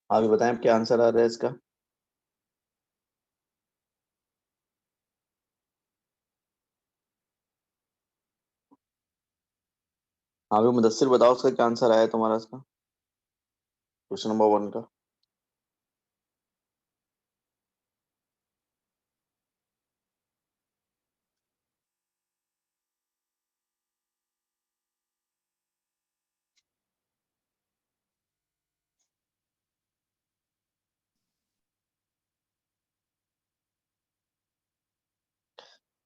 आप भी बताएं क्या आंसर आ रहा है इसका। हाँ भी मुदस्सिर बताओ उसका क्या आंसर आया है तुम्हारा इसका, क्वेश्चन नंबर 1 का।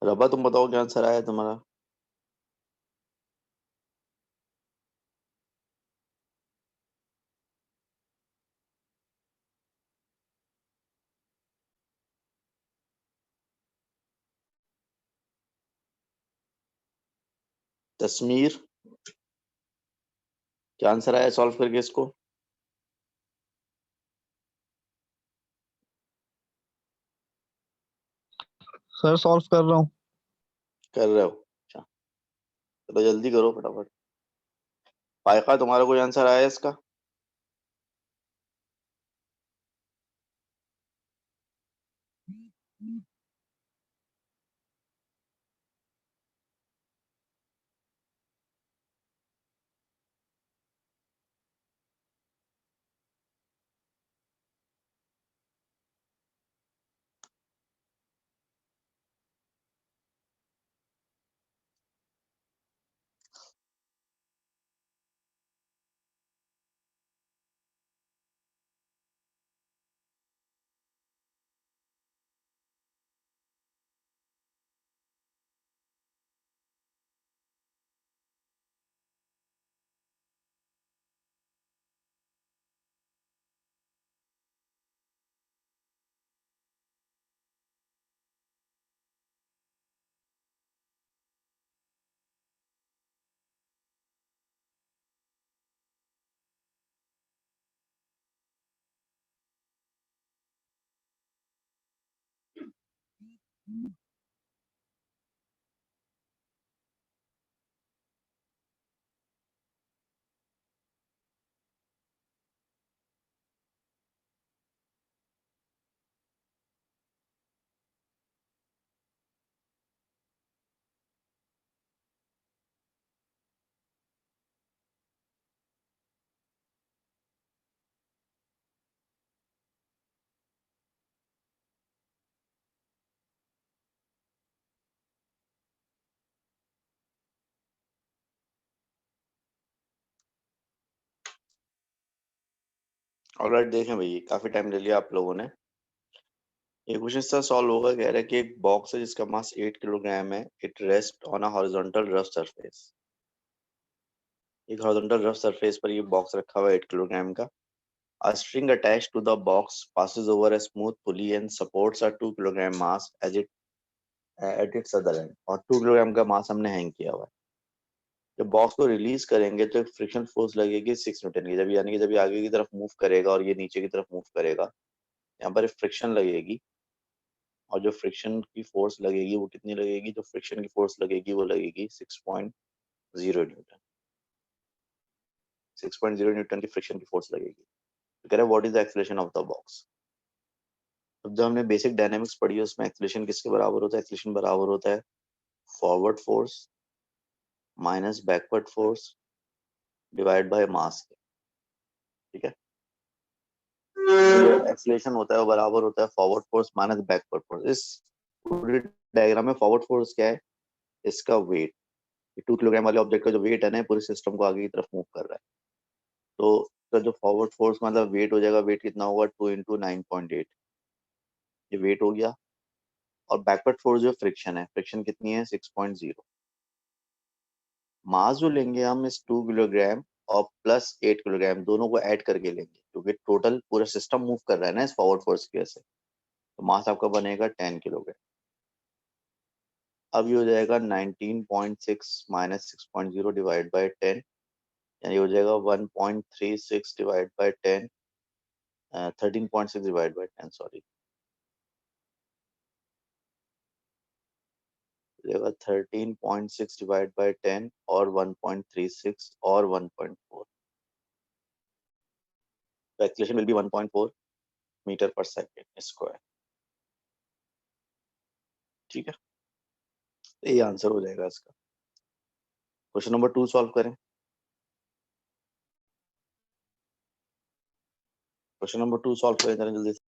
रबा तुम बताओ क्या आंसर आया है तुम्हारा। तस्मीर, क्या आंसर आया सॉल्व करके इसको। सर सॉल्व कर रहा हूँ। कर रहे हो, अच्छा। तो जल्दी करो फटाफट। फायका तुम्हारा कोई आंसर आया है इसका। ऑलराइट, देखें भाई काफी टाइम ले लिया आप लोगों ने। ये क्वेश्चन इसका सॉल्व होगा, कह रहा है कि एक बॉक्स है जिसका मास 8 किलोग्राम है। It rest on a horizontal rough surface. एक हॉरिजॉन्टल रफ सरफेस पर ये बॉक्स रखा हुआ है 8 किलोग्राम का। A string attached to the box passes over a smooth pulley and supports a 2 kilogram mass as it at its other end। और 2 kilogram का मास हमने हैंग किया हुआ है। जब बॉक्स को रिलीज करेंगे तो एक फ्रिक्शन फोर्स लगेगी 6 न्यूटन की, जब यानी कि जब ये आगे की तरफ मूव करेगा और ये नीचे की तरफ मूव करेगा, यहाँ पर एक फ्रिक्शन लगेगी। और जो फ्रिक्शन की फोर्स लगेगी वो कितनी लगेगी, जो फ्रिक्शन की फोर्स लगेगी वो लगेगी 6.0 न्यूटन। 6.0 न्यूटन की फ्रिक्शन की फोर्स लगेगी। तो कह रहे हैं what is the acceleration of the box. अब जब हमने बेसिक डायनामिक्स पढ़ी है उसमें एक्सीलरेशन किसके बराबर होता है, एक्सीलरेशन बराबर होता है forward force minus backward force divide by mass के। ठीक है, एक्सीलरेशन होता है वो बराबर होता है forward force minus backward force. इस पूरे डायग्राम में फॉरवर्ड फोर्स क्या है, इसका वेट। 2 किलोग्राम वाले ऑब्जेक्ट का जो वेट है ना पूरे सिस्टम को आगे की तरफ मूव कर रहा है। तो इसका जो फॉरवर्ड फोर्स मतलब वेट हो जाएगा, वेट कितना होगा 2 × 9.8, ये वेट हो गया। और बैकवर्ड फोर्स जो फ्रिक्शन है, फ्रिक्शन कितनी है 6.0। मास जो लेंगे हम इस 2 किलोग्राम और प्लस 8 किलोग्राम दोनों को ऐड करके लेंगे, क्योंकि टोटल पूरा सिस्टम मूव कर रहा है ना इस फॉरवर्ड फोर्स की वजह से। तो मास आपका बनेगा 10 किलोग्राम। अब ये हो जाएगा 19.6 माइनस 6.0 डिवाइड बाई 10, यानी हो जाएगा 1.36 divide by 10, 13.6 divide by 10 sorry, हो जाएगा 13.6 डिवाइड बाई 10 और 1.36 और 1.4। the acceleration will be 1.4 metre पर सेकेंड स्क्वायर। ठीक है, ये आंसर हो जाएगा इसका। क्वेश्चन नंबर 2 सॉल्व करें। क्वेश्चन नंबर 2 सॉल्व करें जरा जल्दी से।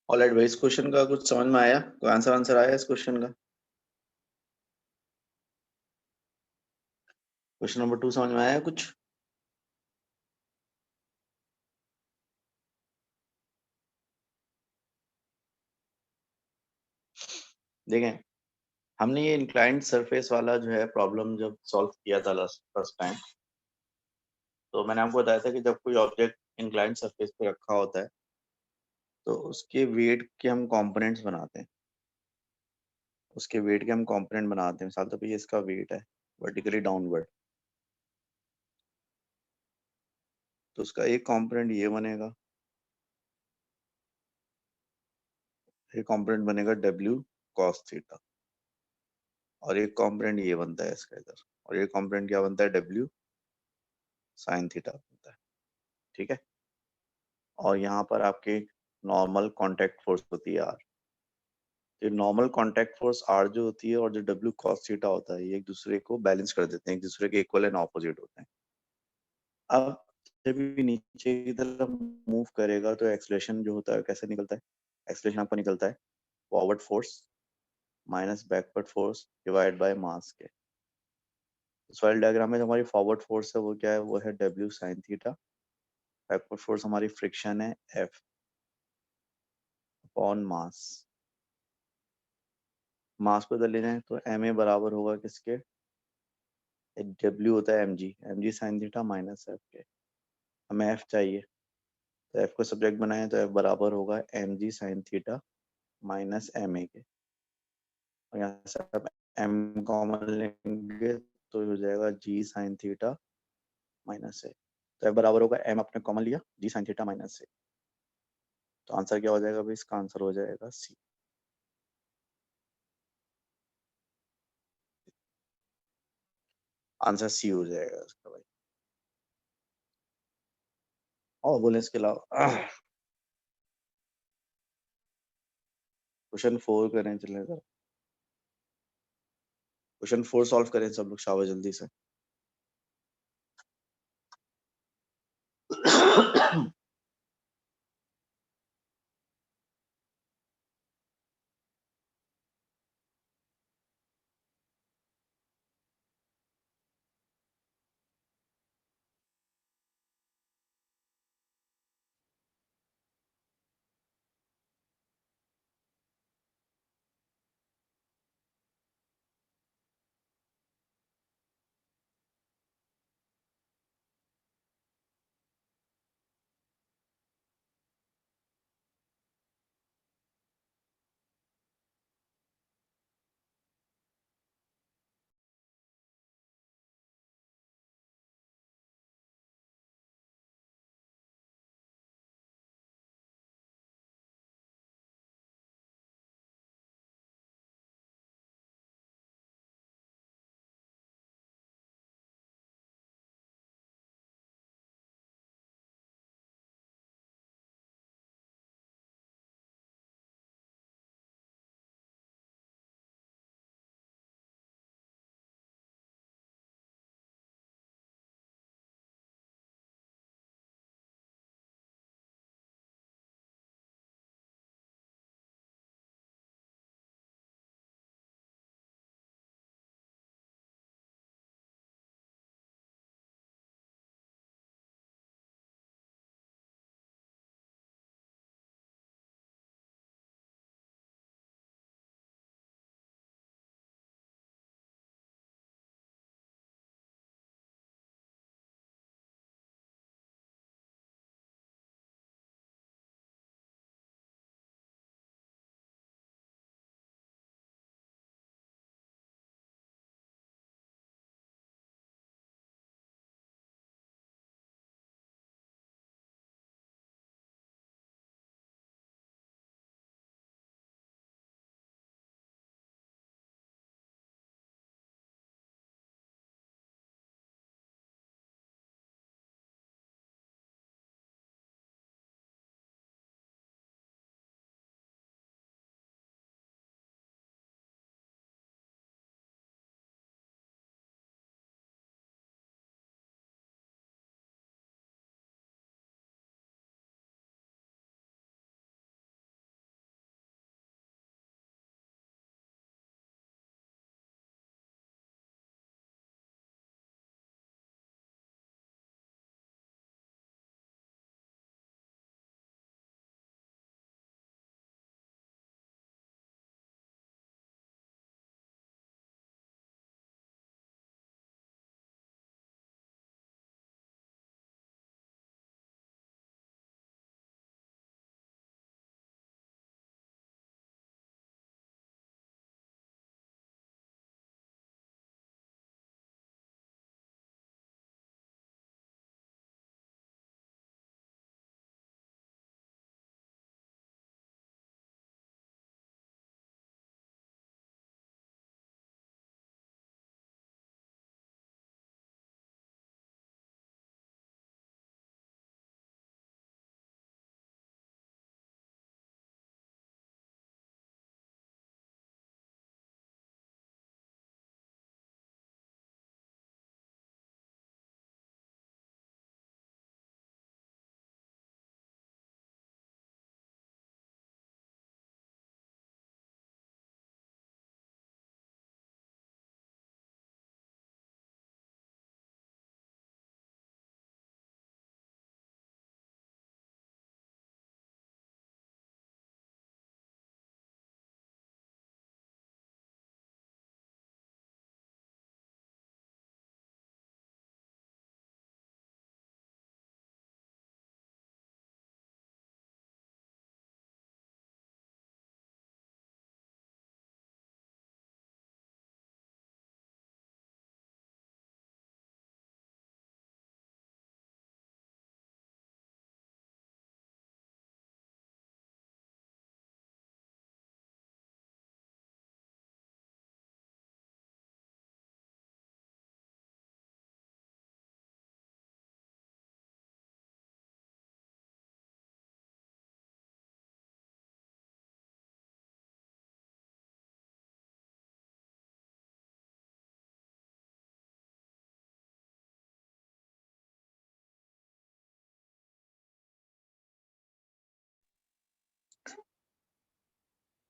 ऑलराइट भाई, इस क्वेश्चन का कुछ समझ में आया? कोई आंसर आया इस क्वेश्चन का? क्वेश्चन नंबर 2 समझ में आया कुछ? देखें, हमने ये इंक्लाइंड सरफेस वाला जो है प्रॉब्लम जब सॉल्व किया था फर्स्ट टाइम, तो मैंने आपको बताया था कि जब कोई ऑब्जेक्ट इंक्लाइंड सरफेस पे रखा होता है तो उसके वेट के हम कंपोनेंट्स बनाते हैं। उसके वेट के हम कंपोनेंट बनाते हैं। मिसाल तो ये इसका वेट है वर्टिकली डाउनवर्ड, तो उसका एक कंपोनेंट ये बनेगा, एक कंपोनेंट बनेगा W cos थीटा। और एक कॉम्पोनेंट ये बनता है इसका इधर, और ये कॉम्पोनेंट क्या बनता है, डब्ल्यू साइन थीटा बनता है। ठीक है, और यहाँ पर आपके नॉर्मल कॉन्टैक्ट फोर्स होती है आर। तो नॉर्मल कॉन्टैक्ट फोर्स आर जो होती है और जो डब्ल्यू कॉस थीटा होता है, ये एक दूसरे को बैलेंस कर देते हैं, एक दूसरे के इक्वल एंड ऑपोजिट होते हैं। अब जब ये नीचे की तरफ मूव करेगा तो एक्सलेशन जो होता है कैसे निकलता है, एक्सलेशन आपको निकलता है forward force minus backward force divide by mass के। सॉइल डायग्राम में जो हमारी फॉरवर्ड फोर्स है वो क्या है, वो है W sine theta. Backward force हमारी फ्रिक्शन है एफ अपॉन मास। मास को इधर ले जाएं तो एम ए बराबर होगा किसके, डब्ल्यू होता है M G sine theta minus F के। हमें एफ चाहिए, तो एफ को सब्जेक्ट बनाए तो एफ बराबर होगा M G sine theta minus M A के। और यहाँ से आप एम कॉमन लेंगे तो हो जाएगा जी साइन थीटा माइनस ए। तो एफ बराबर होगा, एम आपने कॉमन लिया, जी साइन थीटा माइनस ए। तो आंसर क्या हो जाएगा भाई, इसका आंसर हो जाएगा सी। आंसर सी हो जाएगा इसका भाई। और बोले इसके अलावा क्वेश्चन 4 करें, चलें सर। क्वेश्चन 4 सॉल्व करें सब लोग, शाबाश जल्दी से।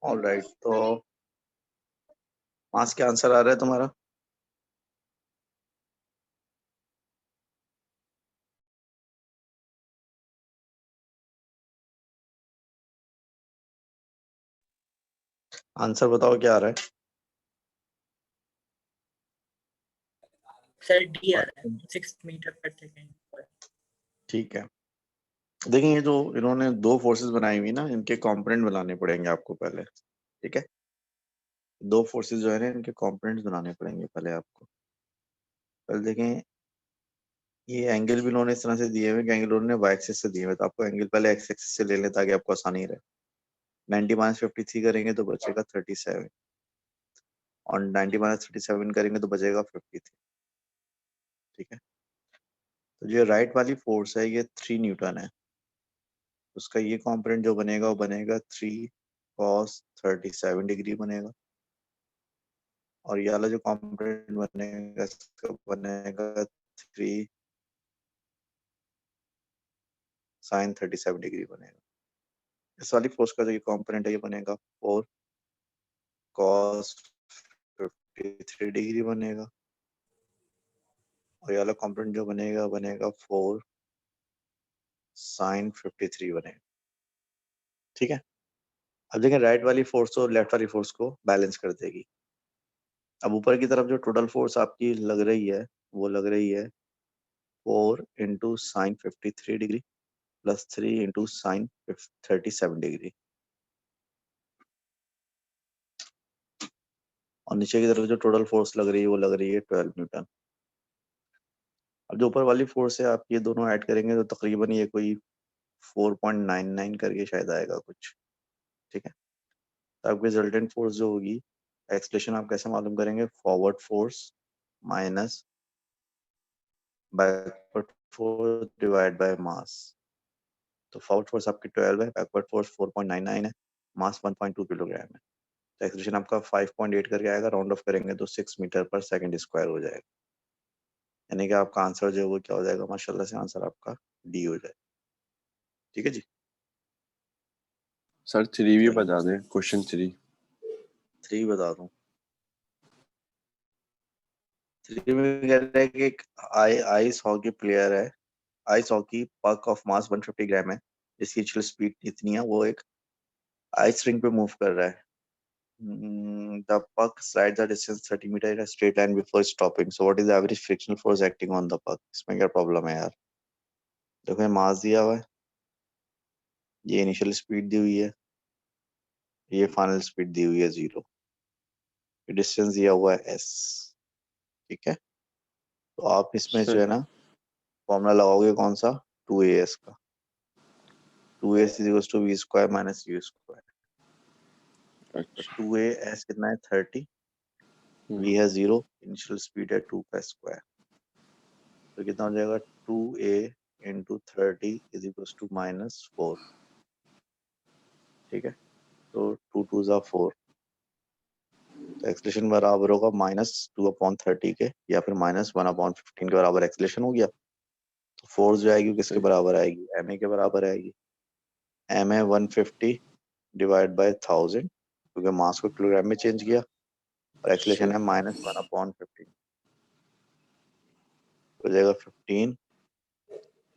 ऑलराइट, तो मास क्या आंसर आ रहा है तुम्हारा? आंसर बताओ क्या आ रहा है? सर डी आ रहा है 6 मीटर पर सेकेंड। ठीक है, देखिए ये जो इन्होंने दो फोर्सेस बनाई हुई ना, इनके कंपोनेंट बनाने पड़ेंगे आपको पहले। ठीक है, दो फोर्सेस जो है ना, इनके कंपोनेंट्स बनाने पड़ेंगे पहले आपको। पहले देखें, ये एंगल भी इन्होंने इस तरह से दिए हुए कि एंगल उन्होंने वाई एक्सिस से दिए हुए, तो आपको एंगल पहले एक्स एक्सिस से ले लें ताकि आपको आसानी रहे। 90 माइनस 53 करेंगे तो बचेगा 37, और 90 माइनस 37 करेंगे तो बचेगा 53। ठीक है, तो जो राइट वाली फोर्स है ये 3 न्यूटन है, उसका ये कंपोनेंट जो बनेगा वो बनेगा 3 cos 37 डिग्री बनेगा, और ये वाला जो कंपोनेंट बनेगा इसका बनेगा 3 sin 37 डिग्री बनेगा। इस वाली फोर्स का जो ये कंपोनेंट है ये बनेगा 4 cos 53 डिग्री बनेगा, और ये वाला कंपोनेंट जो बनेगा बनेगा 4 sin 53 बनेगा। ठीक है, अब देखें राइट वाली फोर्स और लेफ्ट वाली फोर्स को बैलेंस कर देगी। अब ऊपर की तरफ जो टोटल फोर्स आपकी लग रही है वो लग रही है 4 into sine 53 degree plus 3 into sine 37 degree, और नीचे की तरफ जो टोटल फोर्स लग रही है वो लग रही है 12 न्यूटन। अब जो ऊपर वाली फोर्स है आप ये दोनों ऐड करेंगे तो तकरीबन ये कोई 4.99 करके शायद आएगा कुछ। ठीक है, तो आपकी रिजल्टेंट फोर्स जो होगी, एक्सप्रेशन आप कैसे मालूम करेंगे? Forward force minus backward force divide by मास। तो फॉरवर्ड फोर्स आपकी 12 है, बैकवर्ड फोर्स 4.99 है, मास 1.2 किलोग्राम है, तो एक्सप्रेशन आपका 5.8 करके आएगा, राउंड ऑफ करेंगे तो 6 मीटर पर सेकंड स्क्वायर हो जाएगा। यानी कि आपका आंसर जो है वो क्या हो जाएगा? माशाल्लाह से आंसर आपका डी हो जाएगा। ठीक है जी, सर 3 भी चलिए बता दें, क्वेश्चन 3। 3 बता दूं। 3 में कह रहा है कि एक आइस हॉकी प्लेयर है, आइस हॉकी पक ऑफ मास 150 ग्राम है, जिसकी इनिशियल स्पीड इतनी है, वो एक आइस रिंग पे मूव कर रहा है। The puck slides a distance 30 meter in a straight line before stopping. So what is the average frictional force acting on the puck? इसमें क्या प्रॉब्लम है यार? देखो ये मास दिया हुआ है, ये इनिशियल स्पीड दी हुई है, ये फाइनल स्पीड दी हुई है 0, ये डिस्टेंस दिया हुआ है s। ठीक है, तो आप इसमें जो है ना फॉर्मूला लगाओगे कौन सा? 2as का, 2as equals to v square minus u square. तो 2as कितना है? 30, v है 0, इनिशियल स्पीड है 2 का स्क्वायर, तो कितना हो जाएगा? 2a into 30 is equals to -4। ठीक है, तो 2 2 जा 4, तो एक्सलेशन बराबर होगा -2/30 के, या फिर -1/15 के बराबर एक्सलेशन हो गया। तो फोर्स जो आएगी किसके बराबर आएगी? ma के बराबर आएगी। ma 150 डिवाइड बाय 1000, क्योंकि मास को किलोग्राम में चेंज किया, और एक्सलेशन है -1/15, हो जाएगा 15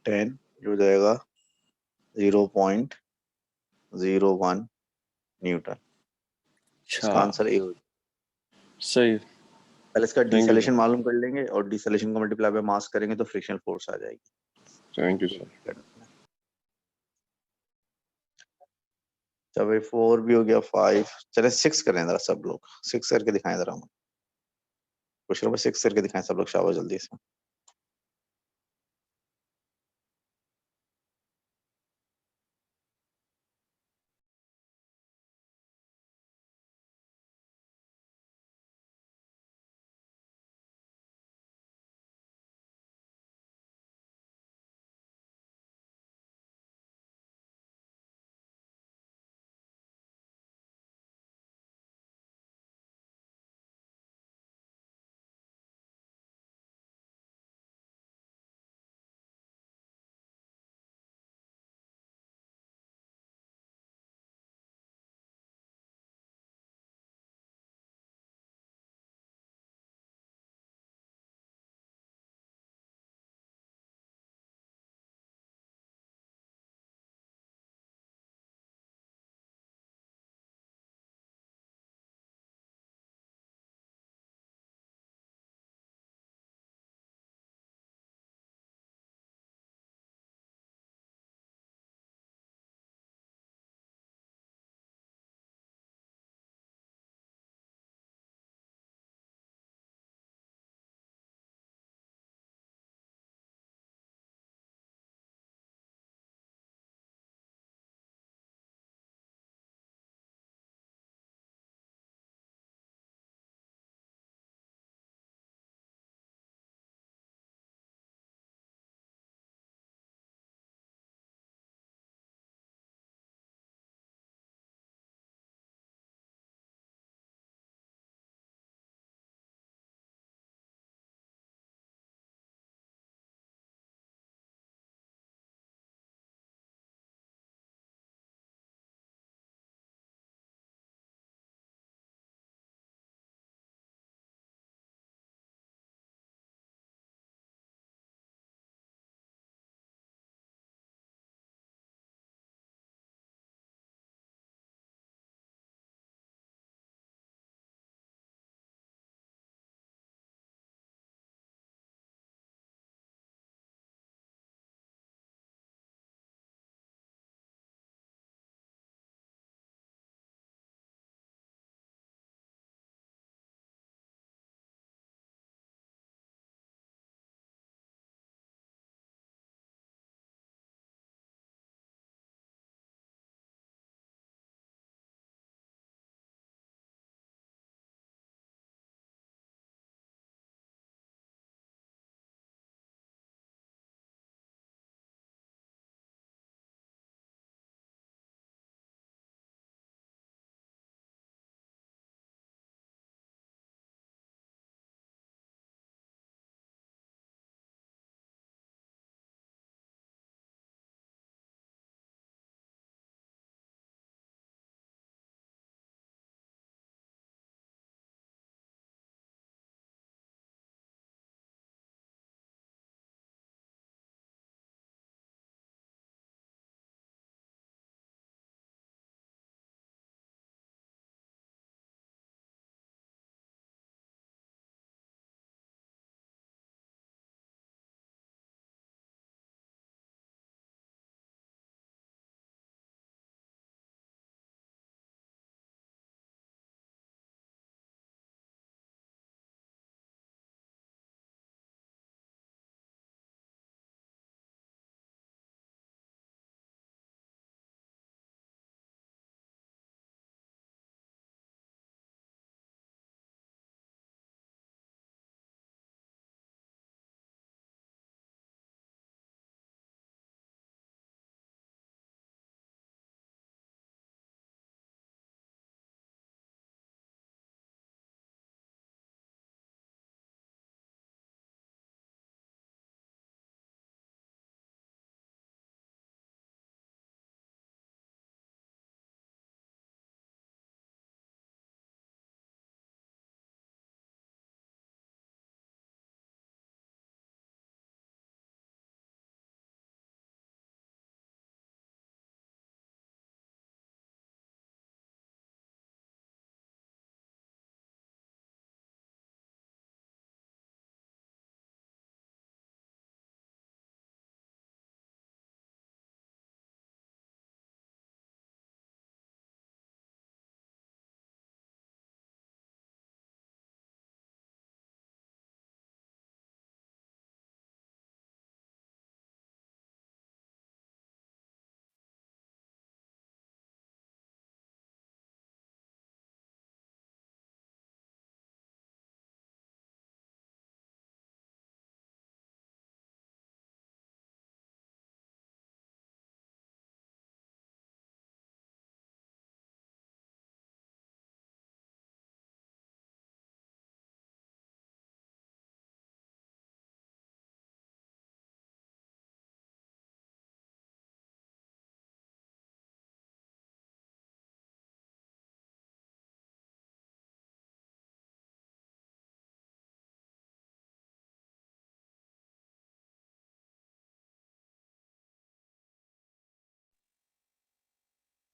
10, हो जाएगा 0.01 न्यूटन। इसका आंसर ए हो। सही, पहले इसका थैंक यू डिसलेशन मालूम कर लेंगे, और डिसलेशन को मल्टीप्लाई बाय मास करेंगे तो फ्रिक्शनल फोर्स आ जाएगी। Thank you sir. चलो भाई 4 भी हो गया, 5, चले 6 करें जरा सब लोग, 6 करके दिखाएं जरा, क्वेश्चन नंबर 6 करके दिखाएं सब लोग, शाबाश जल्दी से।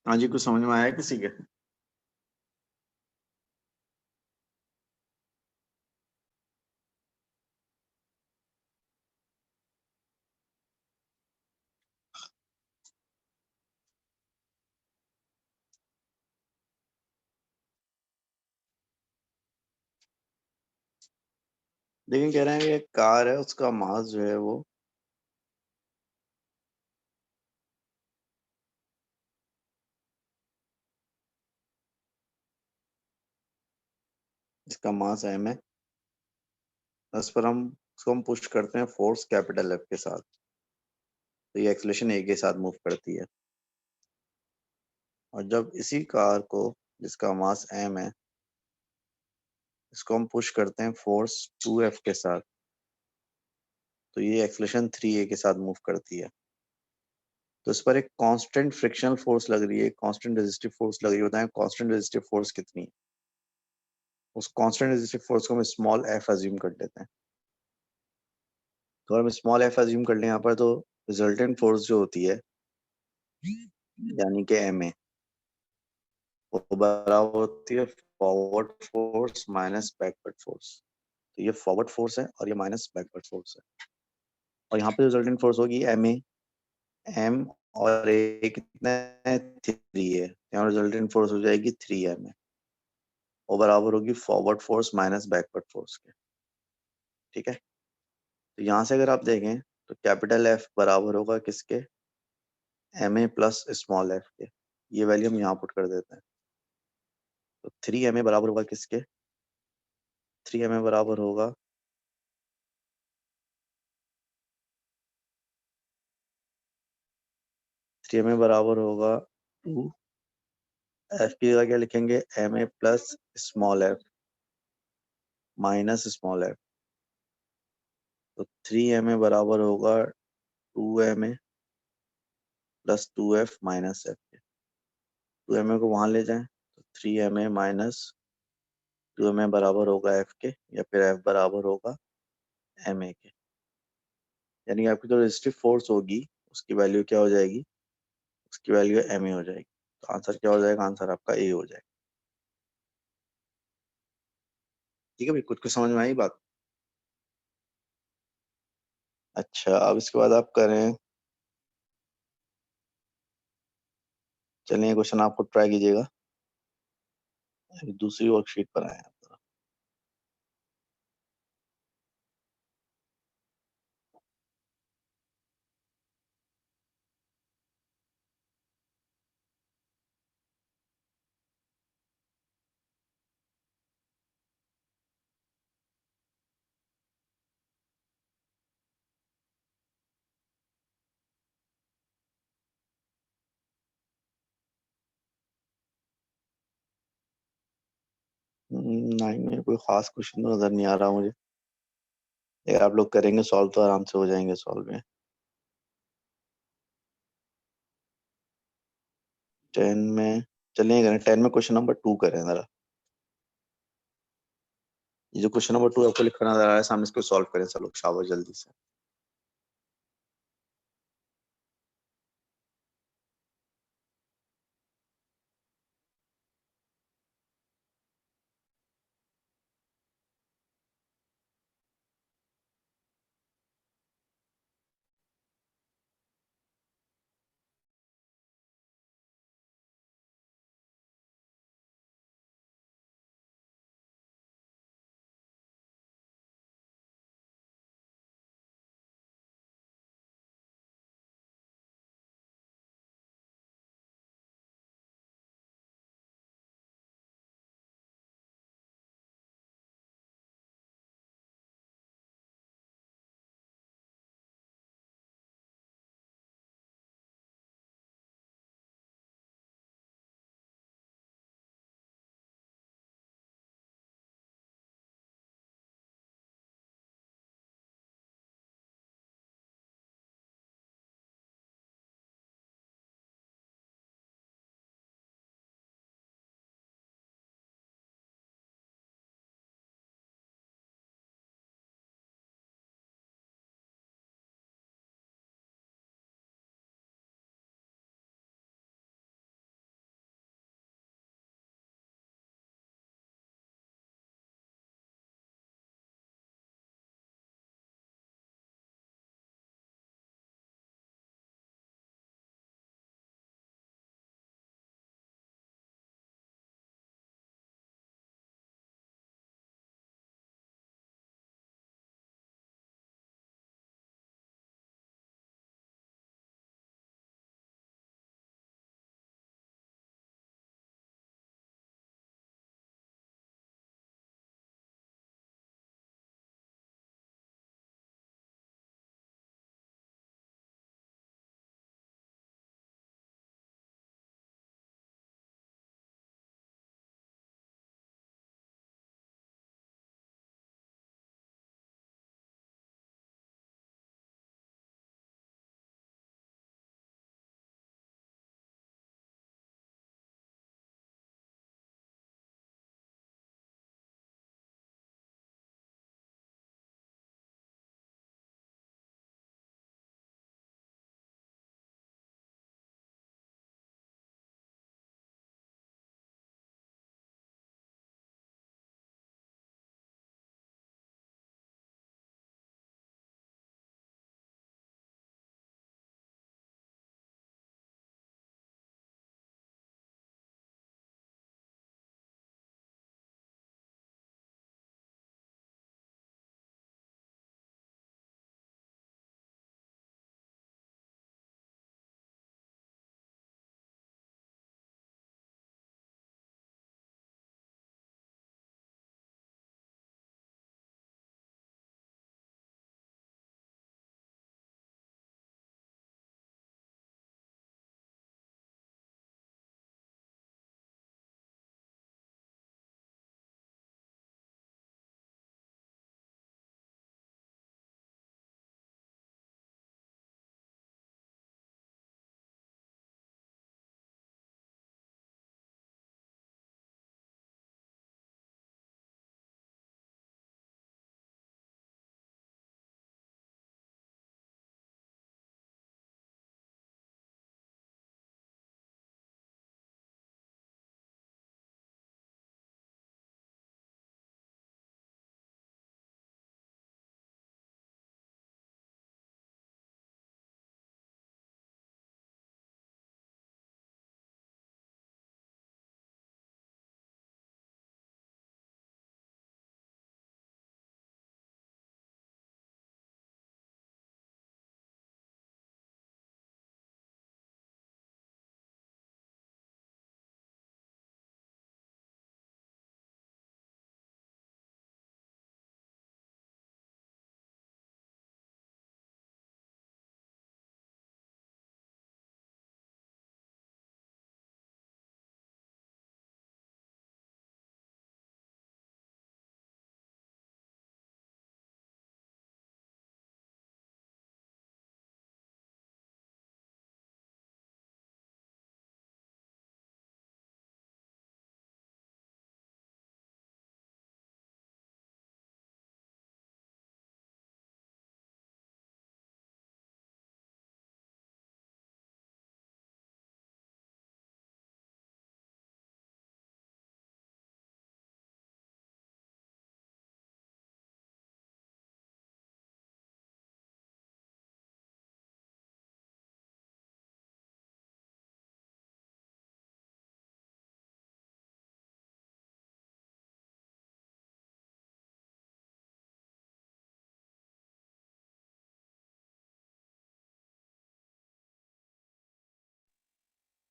हाँ जी, कुछ समझ में आया किसी के? लेकिन कह रहे हैं कि एक कार है, उसका मास जो है वो इसका मास m है, उस पर हम पुश करते हैं फोर्स कैपिटल F के साथ, तो ये एक्सलेशन a के साथ मूव करती है। और जब इसी कार को, जिसका मास m है, इसको हम पुश करते हैं फोर्स 2F के साथ, तो ये एक्सलेशन 3a के साथ मूव करती है। तो इस पर एक कांस्टेंट फ्रिक्शनल फोर्स लग रही है, कांस्टेंट रेजिस्टिव फोर्स लग रही है। बताएं कांस्टेंट रेजिस्टिव फोर्स कितनी है? उस कांस्टेंट रेजिस्टिव फोर्स को हम स्मॉल f अज्यूम कर लेते हैं। तो हम स्मॉल f अज्यूम कर लें यहाँ पर, तो रिजल्टेंट फोर्स जो होती है यानी कि ma, वो बराबर होती है forward force minus backward force. तो ये फॉरवर्ड फोर्स है और ये माइनस बैकवर्ड फोर्स है। और यहाँ पे रिजल्टेंट फोर्स होगी ma, m और a कितना है? 3 है। यहाँ रिजल्टेंट फोर्स हो जाएगी 3ma, वो बराबर होगी forward force minus backward force के। ठीक है, तो यहाँ से अगर आप देखें तो कैपिटल F बराबर होगा किसके? ma प्लस स्मॉल f के। ये वैल्यू हम यहाँ पुट कर देते हैं, तो 3ma बराबर होगा किसके? 3ma बराबर होगा 3ma बराबर होगा 2, f की जगह क्या लिखेंगे? ma plus small f minus small f। तो 3ma बराबर होगा 2ma plus 2f minus f के। 2ma को वहां ले जाएं तो 3ma माइनस 2ma बराबर होगा f के, या फिर f बराबर होगा ma के। यानी कि आपकी जो रेजिस्टिव फोर्स होगी उसकी वैल्यू क्या हो जाएगी? उसकी वैल्यू ma हो जाएगी। तो आंसर क्या हो जाएगा? आंसर आपका a हो जाएगा। ठीक है भाई, कुछ कुछ समझ में आई बात? अच्छा, अब इसके बाद आप करें, चलिए क्वेश्चन आप खुद ट्राई कीजिएगा। अभी दूसरी वर्कशीट पर आए हैं। नाइन में कोई खास क्वेश्चन तो नजर नहीं आ रहा मुझे। अगर आप लोग करेंगे सॉल्व तो आराम से हो जाएंगे सॉल्व में। 10 में, चलिए करें 10 में क्वेश्चन नंबर 2 करें जरा। ये जो क्वेश्चन नंबर 2 आपको लिखना नजर आ रहा है सामने, इसको सॉल्व करें सब लोग, शाबाश जल्दी से।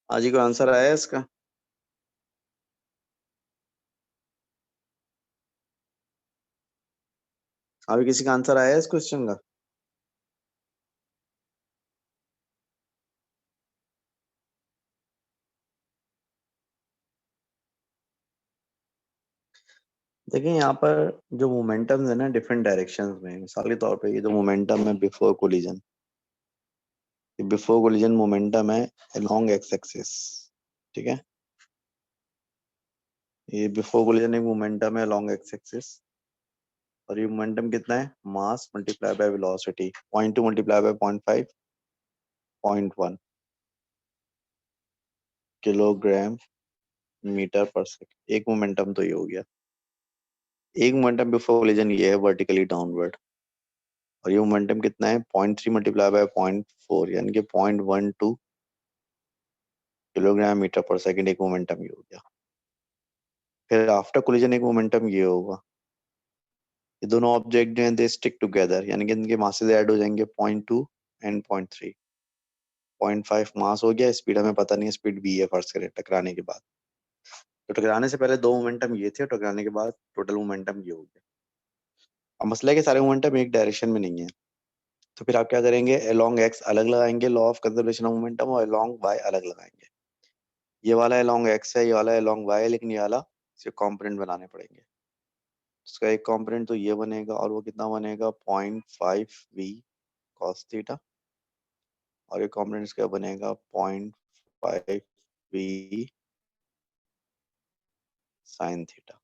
आज ही कोई आंसर आया है इसका? अभी किसी का आंसर आया है इस क्वेश्चन का? देखिए यहाँ पर जो मोमेंटम है ना डिफरेंट डायरेक्शंस में, मिसाल के तौर पे ये जो मोमेंटम है before collision, before collision momentum है अलोंग एक्स एक्सिस, ठीक है। ये बिफोर कोलिजन एक मोमेंटम है अलोंग एक्स एक्सिस, और ये मोमेंटम कितना है? Mass multiply by velocity, 0.2 multiply by 0.5, 0.1 kilogram metre पर सेकंड। एक मोमेंटम तो ये हो गया। एक मोमेंटम बिफोर कोलिजन ये है वर्टिकली डाउनवर्ड, और ये मोमेंटम कितना है? 0.3 मल्टीप्लाई बाय 0.4 यानी कि 0.12 किलोग्राम मीटर पर सेकंड। एक मोमेंटम ये हो गया। फिर आफ्टर कोलिजन एक मोमेंटम ये होगा। ये दोनों ऑब्जेक्ट जो हैं दे स्टिक टुगेदर, यानी कि इनके मासेस ऐड हो जाएंगे 0.2 एंड 0.3। 0.5 मास हो गया, स्पीड हमें पता नहीं है, स्पीड v है फर्स्ट करें टकराने के बाद। तो टकराने से पहले दो मोमेंटम ये थे, टकराने के बाद टोटल मोमेंटम ये हो गया। अब मसला है कि सारे मोमेंटम एक डायरेक्शन में नहीं है, तो फिर आप क्या करेंगे? अलोंग एक्स अलग लगाएंगे law of conservation of momentum, और अलोंग वाई अलग लगाएंगे। ये वाला अलोंग एक्स है, ये वाला अलोंग वाई है, लेकिन ये वाला सिर्फ कॉम्पोनेंट बनाने पड़ेंगे। इसका एक कॉम्पोनेंट तो ये बनेगा, और वो कितना बनेगा? 0.5 v cos थीटा, और एक कॉम्पोनेंट इसका बनेगा 0.5 v sin थीटा।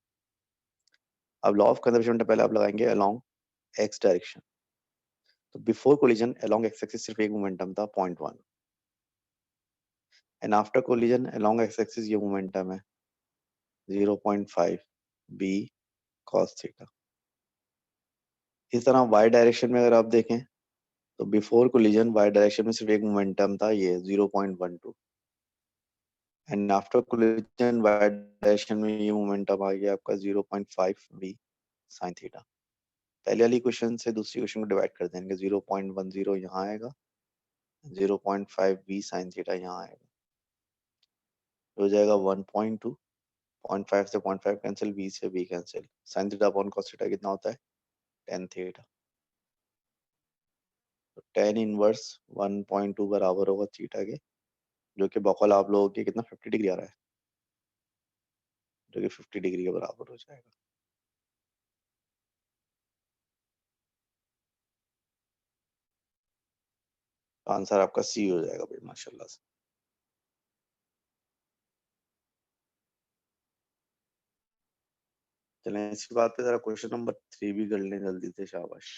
अब लॉ ऑफ कंजर्वेशन पहले आप लगाएंगे अलोंग एक्स डायरेक्शन। तो before collision along X axis सिर्फ एक मोमेंटम था 0.1, and after collision along X axis ये मोमेंटम है 0.5 b cos थीटा। इस तरह वाई डायरेक्शन में अगर आप देखें तो बिफोर कोलिजन वाई डायरेक्शन में सिर्फ एक मोमेंटम था, ये 0.12, and after collision Y direction में ये मोमेंटम आ गया आपका 0.5 v sin थीटा। पहले वाली क्वेश्चन से दूसरी क्वेश्चन को डिवाइड कर देंगे, 0.10 यहाँ आएगा, 0.5 v sin थीटा यहाँ आएगा, हो जाएगा 1.2। 0.5 से 0.5 कैंसिल, v से v cancel, sin theta upon cos theta कितना होता है? tan theta. तो tan इनवर्स 1.2 बराबर होगा थीटा के, जो कि बकौल आप लोगों के कितना 50 डिग्री आ रहा है, जो कि 50 डिग्री के बराबर हो जाएगा। आंसर आपका सी हो जाएगा भाई, माशाल्लाह से। चलें इसी बात पे जरा क्वेश्चन नंबर 3 भी कर लें जल्दी से, शाबाश।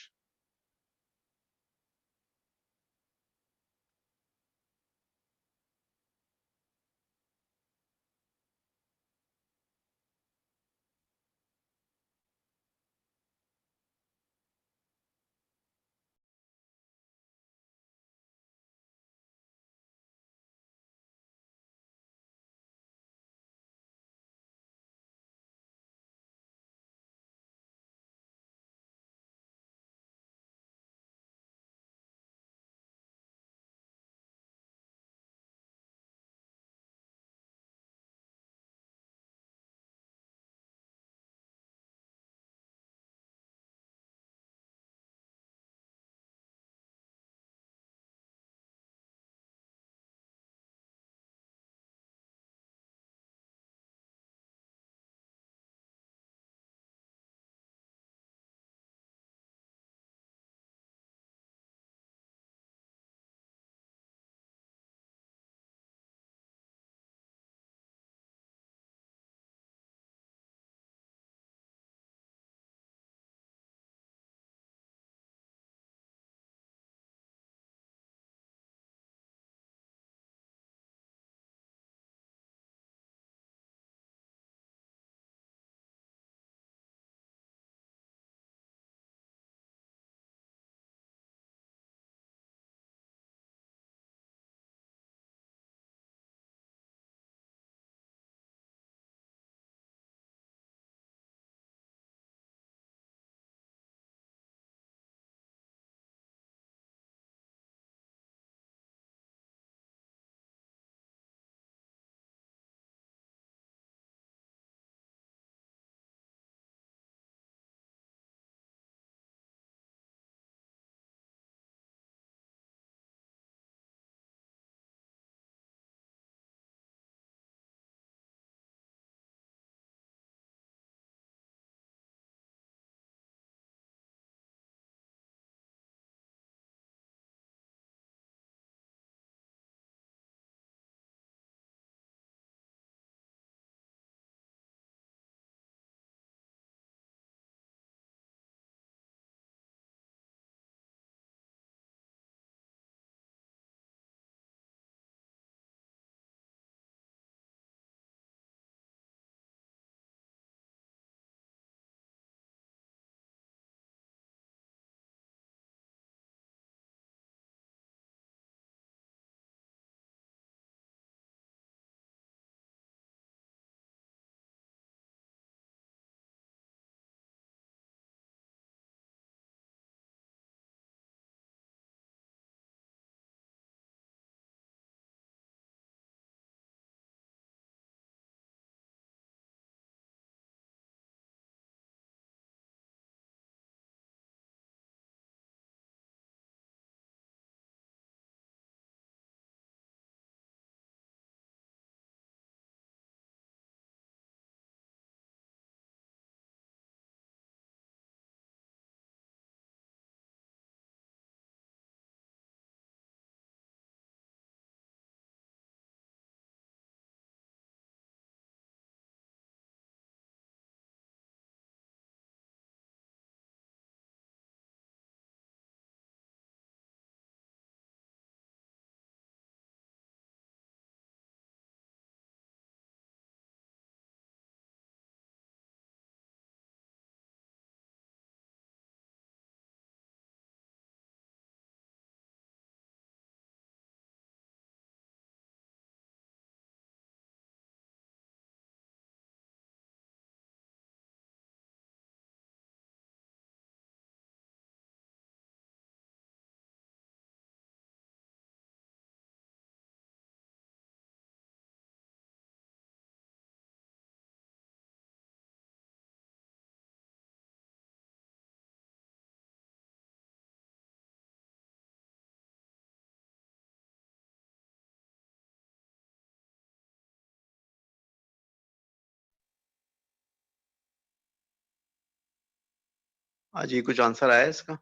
आज ये कुछ आंसर आया है इसका?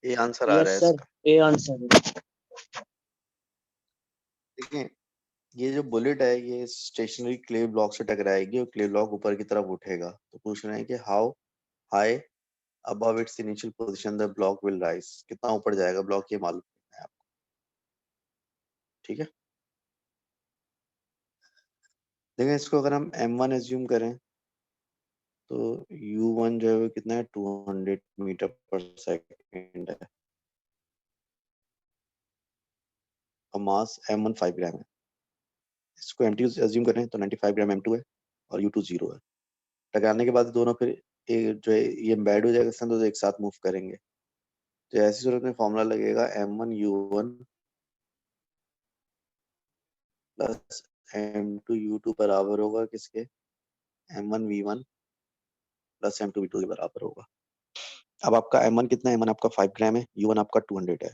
ये आंसर आ रहा है यस सर, इसका। A answer. देखिए ये जो बुलेट है ये स्टेशनरी क्ले ब्लॉक से टकराएगी और क्ले ब्लॉक ऊपर की तरफ उठेगा। तो पूछ रहे हैं कि how high above it's initial position the block will rise, कितना ऊपर जाएगा ब्लॉक, ये मालूम है आपको। ठीक है, देखिए इसको अगर हम m1 एज्यूम करें तो u1 जो है वो कितना है 200 मीटर पर सेकेंड है और मास m1 5 ग्राम है। इसको empty एज्यूम करें तो 95 ग्राम m2 है और u2 0 है। टकराने के बाद दोनों फिर जो है ये एम्बेड हो जाएगा इसके अंदर, तो एक साथ मूव करेंगे। तो ऐसी सूरत में फॉर्मूला लगेगा m1 u1 plus m2 u2 बराबर होगा किसके, m1 v1 plus m2 v2 के बराबर होगा। अब आपका m1 कितना है, m1 आपका 5 ग्राम है, u1 आपका 200 है,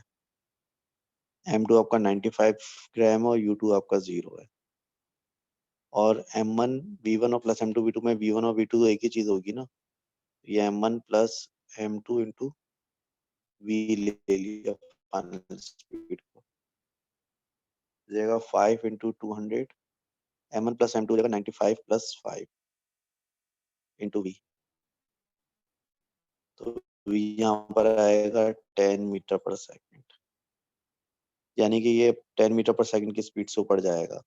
m2 आपका 95 ग्राम और u2 आपका 0 है। और m1 v1 और प्लस m2 v2 में v1 और v2 तो एक ही चीज होगी ना, ये m1 plus m2 into v ले लिया फाइनल स्पीड को, जाएगा 5 इंटू 200, m1 प्लस m2 हो जाएगा 95 प्लस 5 इंटू v, तो v यहाँ पर आएगा 10 मीटर पर सेकंड, यानी कि ये 10 मीटर पर सेकंड की स्पीड से ऊपर जाएगा।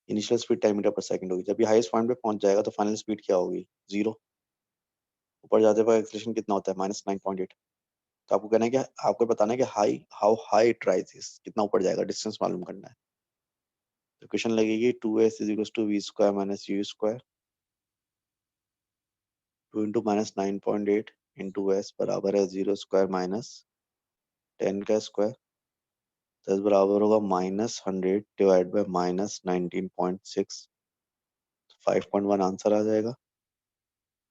इनिशियल स्पीड 10 मीटर पर सेकंड होगी, जब ये हाईएस्ट पॉइंट पे पहुंच जाएगा तो फाइनल स्पीड क्या होगी, 0। ऊपर जाते पर एक्सेलरेशन कितना होता है, -9.8। तो आपको कहना है कि आपको बताना है कि हाउ हाई इट राइजेस, कितना ऊपर जाएगा, डिस्टेंस मालूम करना है। तो क्वेश्चन लगेगी 2s is equals to v square minus u square 2 into -9.8 into s बराबर है 0 स्क्वायर माइनस 10 का स्क्वायर, तो s बराबर होगा -100 डिवाइड बाय -19.6, 5.1 आंसर आ जाएगा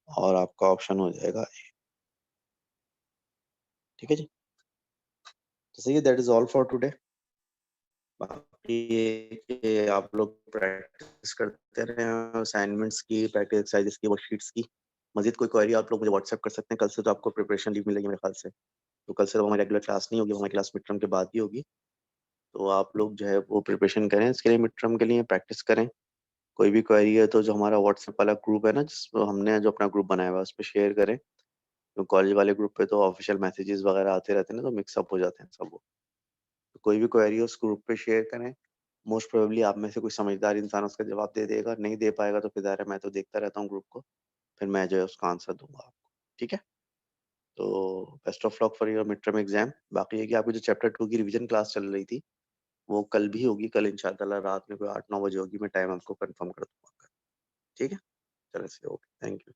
और आपका ऑप्शन हो जाएगा A। ठीक है जी, जैसे कि that is all for today. बाकी ये कि आप लोग प्रैक्टिस करते रहें असाइनमेंट्स की, प्रैक्टिस एक्सरसाइजेस की, वर्कशीट्स की। मजीद कोई क्वेरी आप लोग मुझे व्हाट्सएप कर सकते हैं। कल से तो आपको प्रिपरेशन लीव मिलेगी मेरे ख्याल से, तो कल से तो हमारी रेगुलर क्लास नहीं होगी, हमारी क्लास मिड टर्म के बाद ही होगी। तो आप लोग जो है वो प्रिपरेशन करें इसके लिए, मिड टर्म के लिए प्रैक्टिस करें। कोई भी क्वेरी है तो जो हमारा व्हाट्सएप वाला ग्रुप है ना, जिसमें हमने जो अपना ग्रुप बनाया हुआ है उस पर शेयर करें। तो कॉलेज वाले ग्रुप पे तो ऑफिशियल मैसेजेस वगैरह आते रहते हैं ना, तो मिक्सअप हो जाते हैं सब वो। तो कोई भी क्वेरी है उस ग्रुप पे शेयर करें। मोस्ट प्रोबेबली आप में से कोई समझदार इंसान उसका जवाब दे देगा, नहीं दे पाएगा तो फिर ज़ाहिर है मैं तो देखता रहता हूँ ग्रुप को, फिर मैं जो है उसका आंसर दूंगा आपको। ठीक है, तो best of luck for your mid term exam. बाकी है कि आपकी जो चैप्टर 2 की रिवीजन क्लास चल रही थी वो कल भी होगी, कल इंशाल्लाह रात में कोई 8-9 बजे होगी, मैं टाइम आपको कंफर्म कर दूंगा। ठीक है, चलो ओके, थैंक यू।